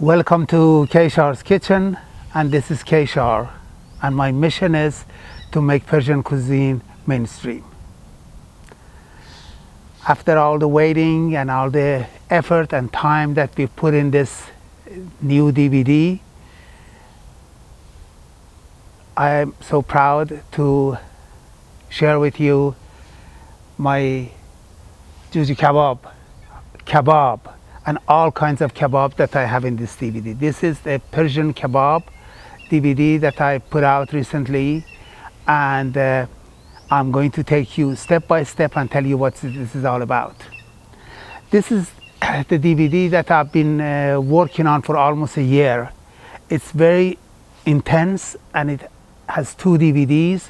Welcome to Keshar's Kitchen, and this is Keshar, and my mission is to make Persian cuisine mainstream. After all the waiting and all the effort and time that we put in this new DVD, I am so proud to share with you my juicy kebab, and all kinds of kebab that I have in this DVD. This is the Persian Kabob DVD that I put out recently, and I'm going to take you step by step and tell you what this is all about. This is the DVD that I've been working on for almost a year. It's very intense, and it has 2 DVDs,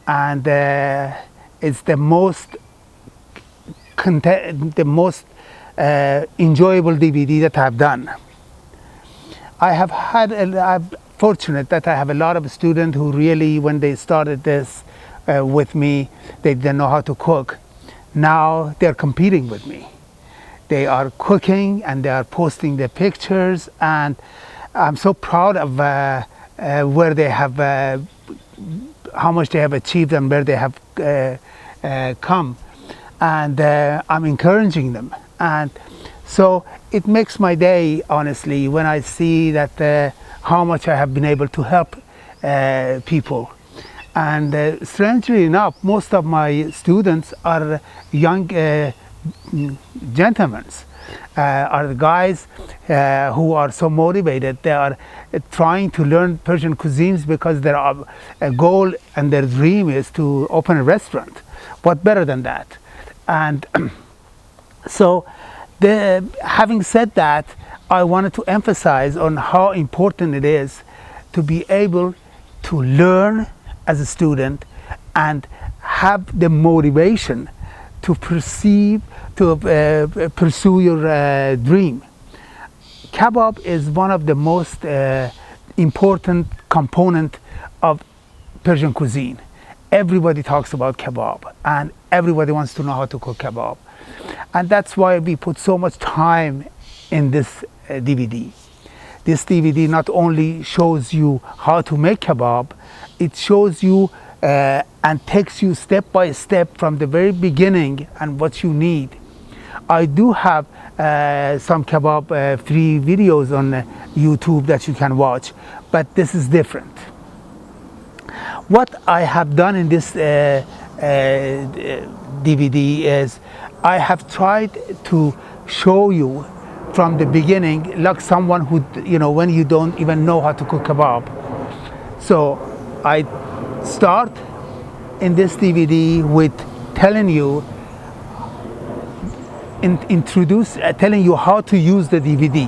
and it's the most enjoyable DVD that I've done. I'm fortunate that I have a lot of students who really, when they started this with me, they didn't know how to cook. Now they're competing with me. They are cooking and they are posting their pictures, and I'm so proud of where they have, how much they have achieved and where they have come. And I'm encouraging them. And so it makes my day, honestly, when I see that how much I have been able to help people. And strangely enough, most of my students are young gentlemen, are the guys who are so motivated. They are trying to learn Persian cuisines because their goal and their dream is to open a restaurant. What better than that? And so, having said that, I wanted to emphasize on how important it is to be able to learn as a student and have the motivation to pursue your dream. Kebab is one of the most important component of Persian cuisine. Everybody talks about kebab, and everybody wants to know how to cook kebab. And that's why we put so much time in this DVD. This DVD not only shows you how to make kebab, it shows you and takes you step by step from the very beginning and what you need. I do have some kebab free videos on YouTube that you can watch, but this is different. What I have done in this DVD is I have tried to show you from the beginning, like someone who, when you don't even know how to cook kebab. So I start in this DVD with telling you, telling you how to use the DVD.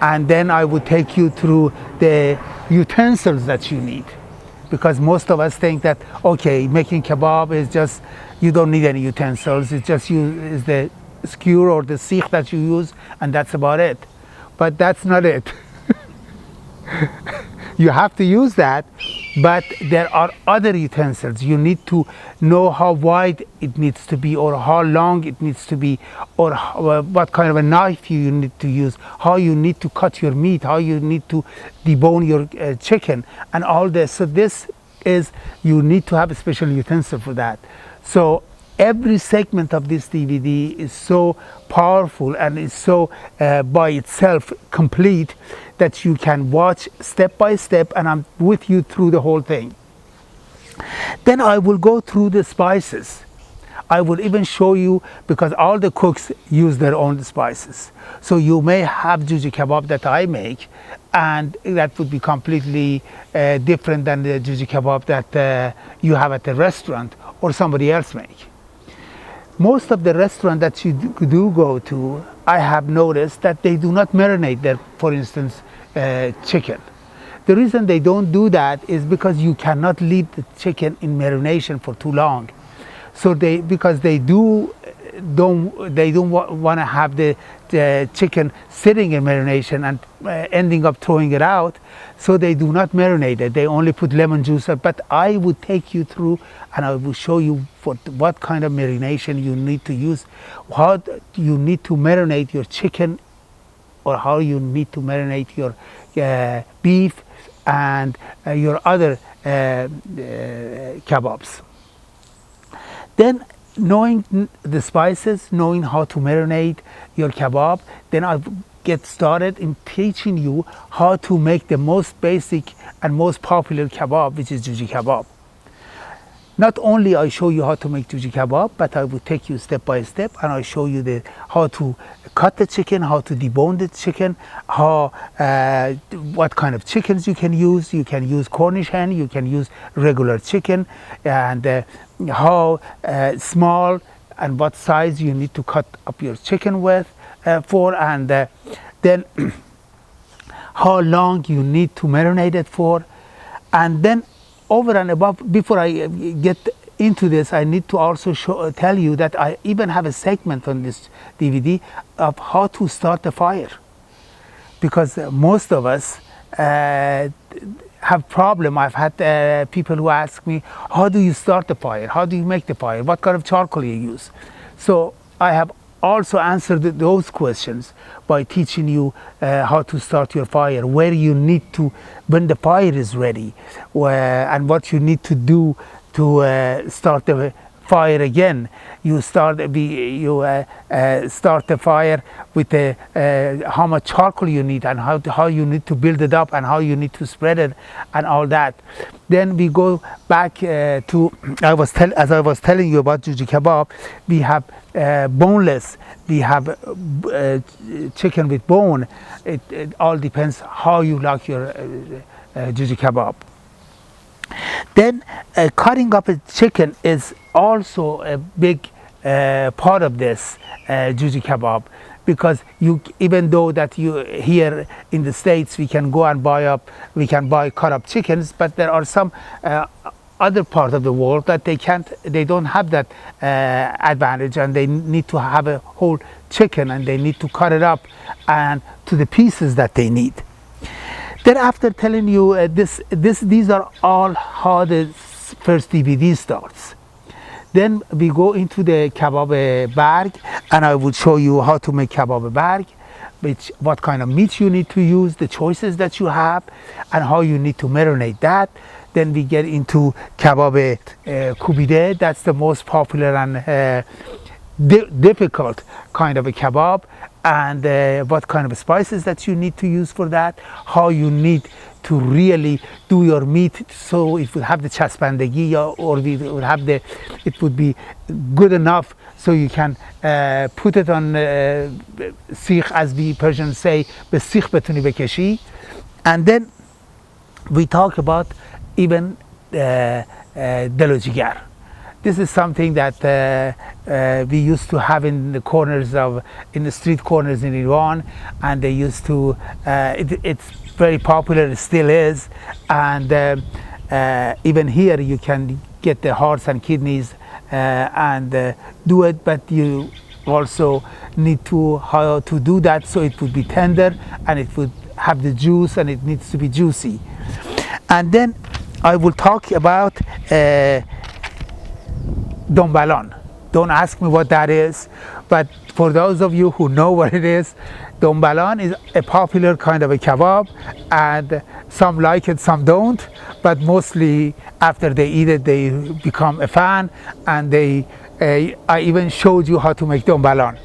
And then I would take you through the utensils that you need, because most of us think that, okay, making kebab is just, you don't need any utensils, it's just is the skewer or the sikh that you use, and that's about it. But that's not it. You have to use that, but there are other utensils. You need to know how wide it needs to be, or how long it needs to be, or what kind of a knife you need to use, how you need to cut your meat, how you need to debone your chicken, and all this. So this is, you need to have a special utensil for that. So every segment of this DVD is so powerful and is so by itself complete that you can watch step by step, and I'm with you through the whole thing. Then I will go through the spices. I will even show you, because all the cooks use their own spices. So you may have juicy kebab that I make, and that would be completely different than the juicy kebab that you have at the restaurant or somebody else make. Most of the restaurants that you do go to, I have noticed that they do not marinate their, for instance, chicken. The reason they don't do that is because you cannot leave the chicken in marination for too long. So because they don't want to have the chicken sitting in marination and ending up throwing it out, so they do not marinate it. They only put lemon juice. But I would take you through, and I will show you what kind of marination you need to use, how you need to marinate your chicken or how you need to marinate your beef and your other kebabs. Then, knowing the spices, knowing how to marinate your kebab, then I'll get started in teaching you how to make the most basic and most popular kebab, which is juji kebab. Not only I show you how to make juji kebab, but I will take you step by step, and I show you how to cut the chicken, how to debone the chicken, how what kind of chickens you can use. You can use Cornish hen, you can use regular chicken, and how small and what size you need to cut up your chicken with for, and then how long you need to marinate it for. And then over and above, before I get into this, I need to also tell you that I even have a segment on this DVD of how to start the fire, because most of us have problem. I've had people who ask me, how do you start the fire? How do you make the fire? What kind of charcoal you use? So I have also answered those questions by teaching you how to start your fire, where you need to, when the fire is ready, and what you need to do to start the fire again. You start the fire with how much charcoal you need, and how you need to build it up, and how you need to spread it, and all that. Then we go back to as I was telling you about juji kebab. We have boneless, we have chicken with bone. It all depends how you like your juji kebab. Then cutting up a chicken is also a big part of this juji kebab, because even though that you here in the States we can go and buy cut up chickens, but there are some other parts of the world that they don't have that advantage, and they need to have a whole chicken, and they need to cut it up and to the pieces that they need. Then after telling you these are all how the first DVD starts. Then we go into the kebab bag, and I will show you how to make kebab bag, what kind of meat you need to use, the choices that you have, and how you need to marinate that. Then we get into kebab kubide. That's the most popular and difficult kind of a kebab, and what kind of spices that you need to use for that, how you need to really do your meat so it would have the chasbandegi, or it would be good enough so you can put it on sikh, as we Persians say, be sikh betuni bekeshi. And then we talk about even delojigar. This is something that we used to have in the street corners in Iran, and they used to. It's very popular. It still is, and even here you can get the hearts and kidneys and do it. But you also need to how to do that so it would be tender and it would have the juice, and it needs to be juicy. And then I will talk about dombalon. Don't ask me what that is, but for those of you who know what it is, dombalon is a popular kind of a kebab, and some like it, some don't, but mostly after they eat it they become a fan, and I even showed you how to make dombalon.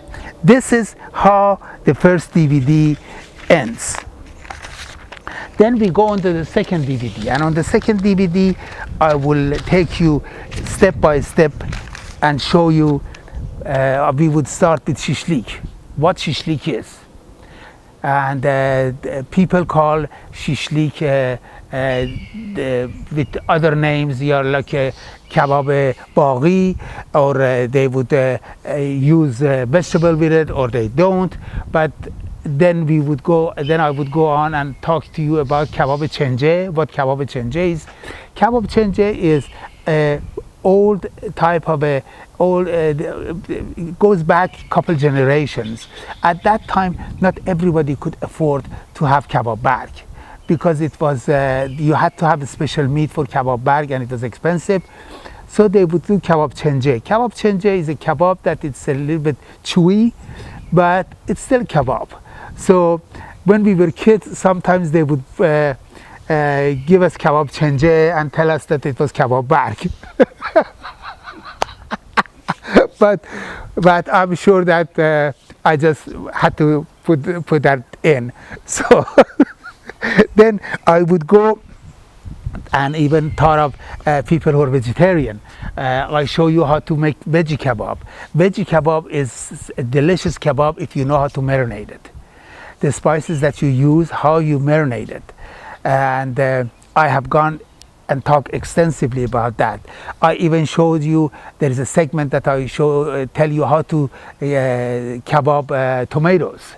This is how the first DVD ends. Then we go on to the second DVD, and on the second DVD I will take you step by step and show you. We would start with shishlik, what shishlik is, and people call shishlik with other names, like kebab baghi, or they would use vegetable with it, or they don't. But then I would go on and talk to you about kebab chenje, what kebab chenje is. Kebab chenje is a old type of it goes back a couple generations. At that time, not everybody could afford to have kebab bag, because it was you had to have a special meat for kebab bag, and it was expensive. So they would do kebab chenje. Kebab chenje is a kebab that it's a little bit chewy, but it's still kebab. So when we were kids, sometimes they would give us kebab chenge and tell us that it was kebab bag. but I'm sure that I just had to put that in. So then I would go and even thought of people who are vegetarian. I show you how to make veggie kebab. Veggie kebab is a delicious kebab if you know how to marinate it. The spices that you use, how you marinate it. And I have gone and talked extensively about that. I even showed you, there is a segment that I tell you how to kebab tomatoes.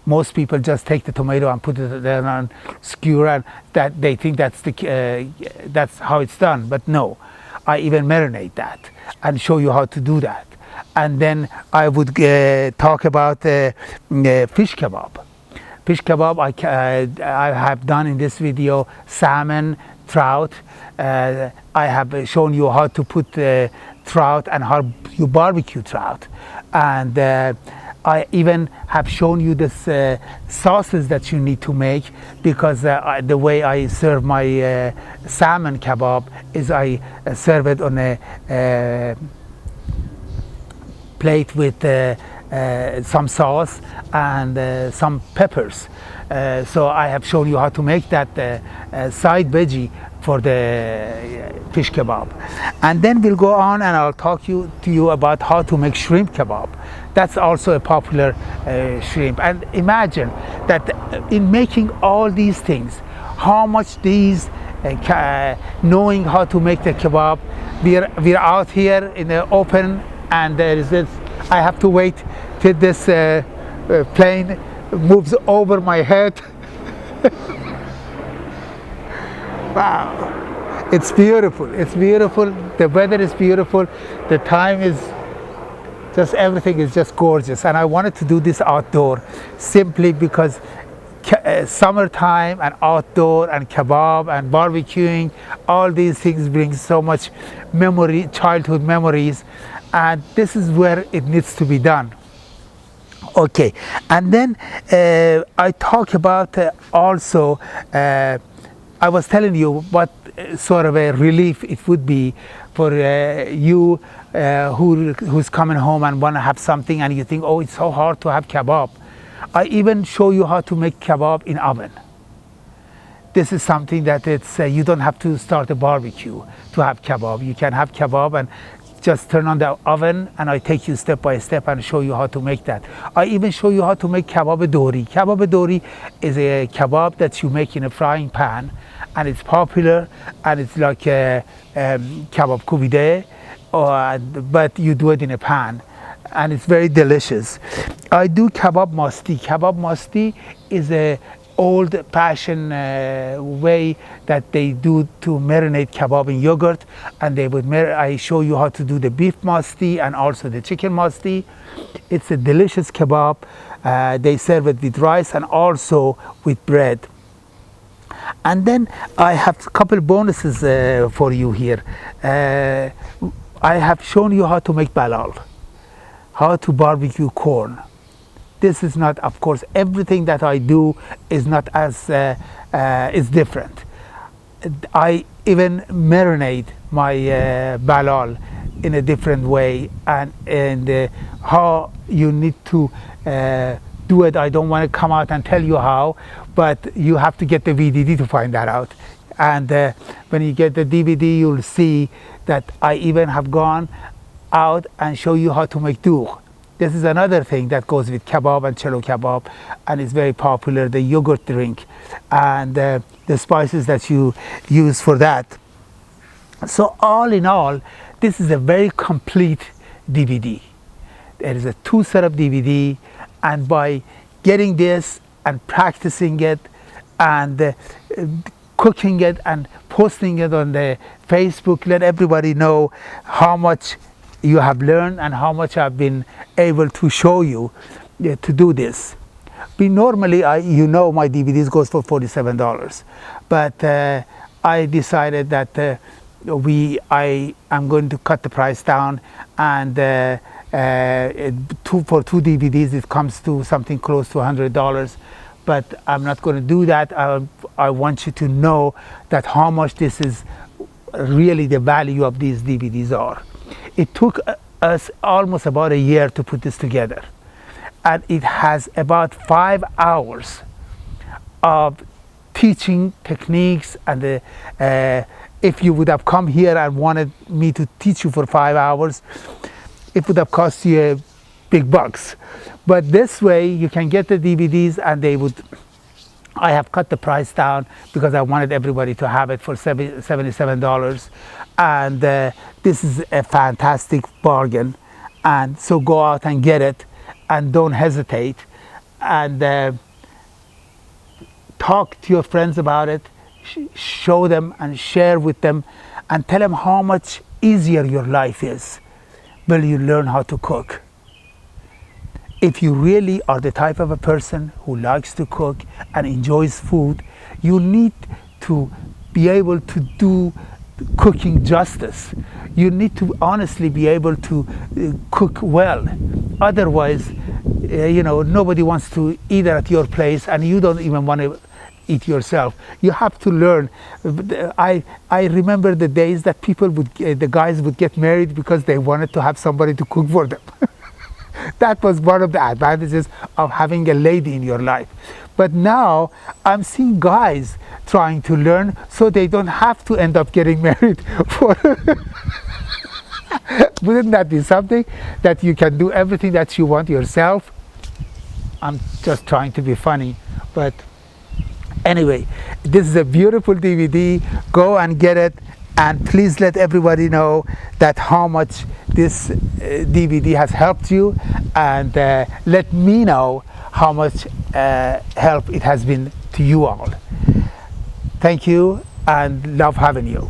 Most people just take the tomato and put it there on skewer, and that they think that's how it's done. But no, I even marinate that and show you how to do that. And then I would talk about fish kebab. Fish kebab, I have done in this video salmon, trout. I have shown you how to put trout and how you barbecue trout. And I even have shown you this sauces that you need to make, because the way I serve my salmon kebab is I serve it on a plate with some sauce and some peppers. So I have shown you how to make that side veggie for the fish kebab. And then we'll go on and I'll talk to you about how to make shrimp kebab. That's also a popular shrimp. And imagine that in making all these things, how much these knowing how to make the kebab, we're out here in the open, and there is this, I have to wait till this plane moves over my head. Wow, it's beautiful, it's beautiful, the weather is beautiful, the time is just, everything is just gorgeous. And I wanted to do this outdoor simply because summertime and outdoor and kebab and barbecuing, all these things bring so much memory, childhood memories, and this is where it needs to be done. Okay, and then I talk about also, I was telling you what sort of a relief it would be for you who's coming home and want to have something, and you think, oh, it's so hard to have kebab. I even show you how to make kebab in oven. This is something that it's you don't have to start a barbecue to have kebab. You can have kebab and just turn on the oven, and I take you step by step and show you how to make that. I even show you how to make kebab dori. Kebab dori is a kebab that you make in a frying pan, and it's popular, and it's like a kebab kubide, but you do it in a pan, and it's very delicious. I do kebab masti. Kebab masti is a old-fashioned way that they do to marinate kebab in yogurt, and they would I show you how to do the beef masti and also the chicken masti. It's a delicious kebab. They serve it with rice and also with bread. And then I have a couple bonuses for you here. I have shown you how to make balal, how to barbecue corn. This is not, of course, everything that I do is not as, is different. I even marinate my balal in a different way, and how you need to do it, I don't want to come out and tell you how, but you have to get the VDD to find that out. And when you get the DVD, you'll see that I even have gone out and show you how to make dough. This is another thing that goes with kebab and chelo kebab, and it's very popular, the yogurt drink, and the spices that you use for that. So all in all, this is a very complete DVD. There is a 2 set of DVD, and by getting this and practicing it and cooking it and posting it on the Facebook, let everybody know how much you have learned and how much I've been able to show you to do this. We normally, you know, my DVDs goes for $47, but I decided that I am going to cut the price down, and For two DVDs, it comes to something close to $100. But I'm not going to do that. I want you to know that how much this is really the value of these DVDs are. It took us almost about a year to put this together, and it has about 5 hours of teaching techniques. And if you would have come here and wanted me to teach you for 5 hours, it would have cost you big bucks. But this way you can get the DVDs, and I have cut the price down because I wanted everybody to have it for $77. And this is a fantastic bargain. And so go out and get it, and don't hesitate. And talk to your friends about it, show them and share with them, and tell them how much easier your life is when you learn how to cook. If you really are the type of a person who likes to cook and enjoys food, you need to be able to do cooking justice. You need to honestly be able to cook well. Otherwise, nobody wants to eat at your place, and you don't even want to eat yourself. You have to learn. I remember the days that the guys would get married because they wanted to have somebody to cook for them. That was one of the advantages of having a lady in your life. But now I'm seeing guys trying to learn so they don't have to end up getting married. Wouldn't that be something, that you can do everything that you want yourself? I'm just trying to be funny, but anyway, this is a beautiful DVD. Go and get it, and please let everybody know that how much this DVD has helped you, and let me know how much help it has been to you all. Thank you, and love having you.